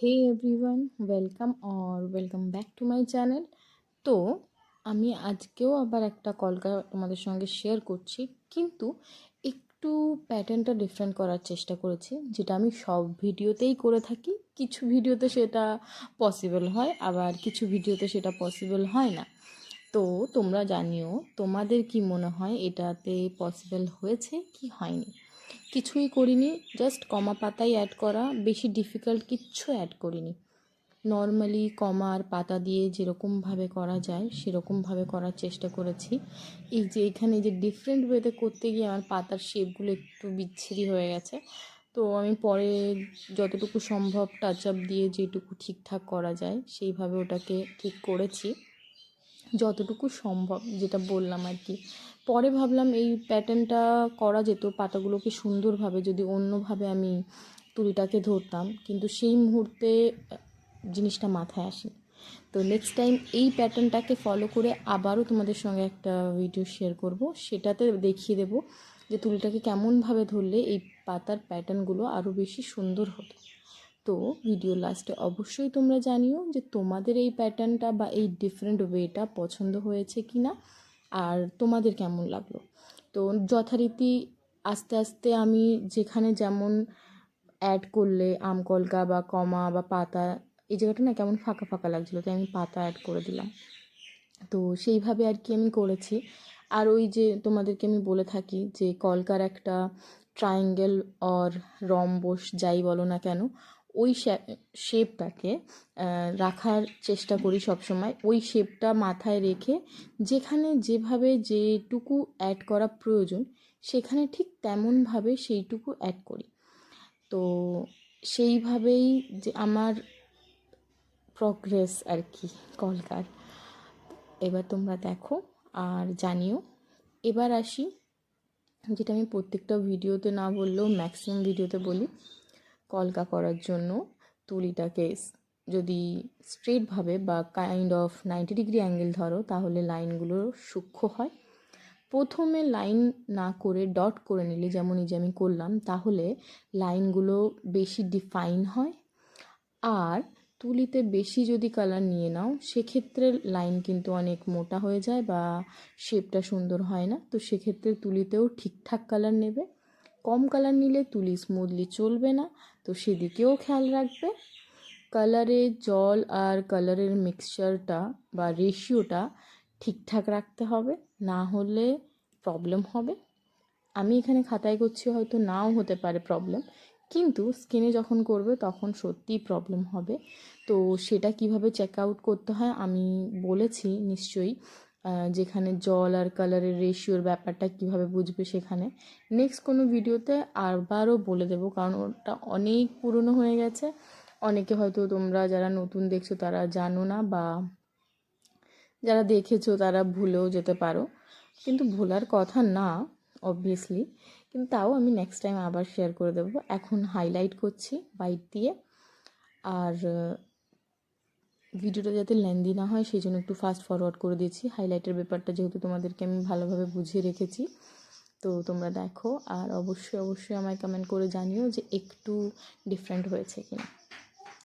Hey everyone, welcome back to my channel. তো আমি আজকেও আবার একটা কলকা তোমাদের সঙ্গে শেয়ার করছি, কিন্তু একটু প্যাটার্নটা ডিফারেন্ট করার চেষ্টা করেছি, যেটা আমি সব ভিডিওতেই করে থাকি। কিছু ভিডিওতে সেটা পসিবল হয়, আবার কিছু ভিডিওতে সেটা পসিবল হয় না। তো তোমরা জানিও তোমাদের কি মনে হয় এটাতে পসিবল হয়েছে কি হয়নি। কিছুই করিনি, জাস্ট কমা পাতাই অ্যাড করা, বেশি ডিফিকাল্ট কিচ্ছু অ্যাড করিনি। নর্মালি কমা আর পাতা দিয়ে যেরকমভাবে করা যায় সেরকমভাবে করার চেষ্টা করেছি। এই যে এখানে যে ডিফারেন্ট ওয়েতে করতে গিয়ে আমার পাতার শেপগুলো একটু বিচ্ছিরি হয়ে গেছে। তো আমি পরে যতটুকু সম্ভব টাচ আপ দিয়ে যেটুকু ঠিকঠাক করা যায় সেইভাবে ওটাকে ঠিক করেছি, যতটুকু সম্ভব, যেটা বললাম আর কি। পরে ভাবলাম এই প্যাটার্নটা করা যেত পাতাগুলোকে সুন্দরভাবে যদি অন্যভাবে আমি তুলিটাকে ধরতাম, কিন্তু সেই মুহূর্তে জিনিসটা মাথায় আসেনি। তো নেক্সট টাইম এই প্যাটার্নটাকে ফলো করে আবারও তোমাদের সঙ্গে একটা ভিডিও শেয়ার করব, সেটাতে দেখিয়ে দেব যে তুলিটাকে কেমনভাবে ধরলে এই পাতার প্যাটার্নগুলো আরও বেশি সুন্দর হতো। তো ভিডিও লাস্টে অবশ্যই তোমরা জানিও যে তোমাদের এই প্যাটার্নটা বা এই ডিফারেন্ট ওয়েটা পছন্দ হয়েছে কি না, আর তোমাদের কেমন লাগলো। তো যথারীতি আস্তে আস্তে আমি যেখানে যেমন অ্যাড করলে আমকলকা বা কমা বা পাতা, এই জায়গাটা না কেমন ফাঁকা ফাঁকা লাগছিলো, তাই আমি পাতা অ্যাড করে দিলাম। তো সেইভাবে আর কি আমি করেছি। আর ওই যে তোমাদেরকে আমি বলে থাকি যে কলকার একটা ট্রায়াঙ্গেল অর রম্বস যাই বলো না কেন, ওই শেপটাকে রাখার চেষ্টা করি সবসময়। ওই শেপটা মাথায় রেখে যেখানে যেভাবে যেটুকু অ্যাড করা প্রয়োজন সেখানে ঠিক তেমনভাবে সেইটুকু অ্যাড করি। তো সেইভাবেই যে আমার প্রগ্রেস আর কি কলকার। এবার তোমরা দেখো আর জানিও। এবার আসি, যেটা আমি প্রত্যেকটা ভিডিওতে না বললেও ম্যাক্সিমাম ভিডিওতে বলি, কলকা করার জন্য তুলিটাকে যদি স্ট্রেটভাবে বা কাইন্ড অফ 90 ডিগ্রি অ্যাঙ্গেল ধরো তাহলে লাইনগুলো সূক্ষ্ম হয়। প্রথমে লাইন না করে ডট করে নিলে, যেমন এই যে আমি করলাম, তাহলে লাইনগুলো বেশি ডিফাইন হয়। আর তুলিতে বেশি যদি কালার নিয়ে নাও সেক্ষেত্রে লাইন কিন্তু অনেক মোটা হয়ে যায় বা শেপটা সুন্দর হয় না। তো সেক্ষেত্রে তুলিতেও ঠিকঠাক কালার নেবে। কম কালার নিলে তুলি স্মুথলি চলবে না, তো সেদিকেও খেয়াল রাখবে। কালারে জল আর কালারের মিক্সচারটা বা রেশিওটা ঠিকঠাক রাখতে হবে, না হলে প্রবলেম হবে। আমি এখানে খাতায় করছি, হয়তো নাও হতে পারে প্রবলেম, কিন্তু স্কিনে যখন করবে তখন সত্যিই প্রবলেম হবে। তো সেটা কিভাবে চেক আউট করতে হয় আমি বলেছি নিশ্চয়ই, যেখানে জল আর কালারের রেশিওর ব্যাপারটা কিভাবে বুঝবে সেখানে নেক্সট কোনো ভিডিওতে আবারও বলে দেবো, কারণ ওটা অনেক পুরনো হয়ে গেছে। অনেকে হয়তো তোমরা যারা নতুন দেখছো তারা জানো না, বা যারা দেখেছো তারা ভুলেও যেতে পারো, কিন্তু ভোলার কথা না অবভিয়াসলি, কিন্তু তাও আমি নেক্সট টাইম আবার শেয়ার করে দেবো। এখন হাইলাইট করছি হোয়াইট দিয়ে। আর ভিডিওটা যাতে লেন্দি না হয় সেই জন্য একটু ফাস্ট ফরওয়ার্ড করে দিয়েছি হাইলাইটের ব্যাপারটা, যেহেতু তোমাদেরকে আমি ভালোভাবে বুঝিয়ে রেখেছি। তো তোমরা দেখো আর অবশ্যই আমায় কমেন্ট করে জানিও যে একটু ডিফারেন্ট হয়েছে কিনা।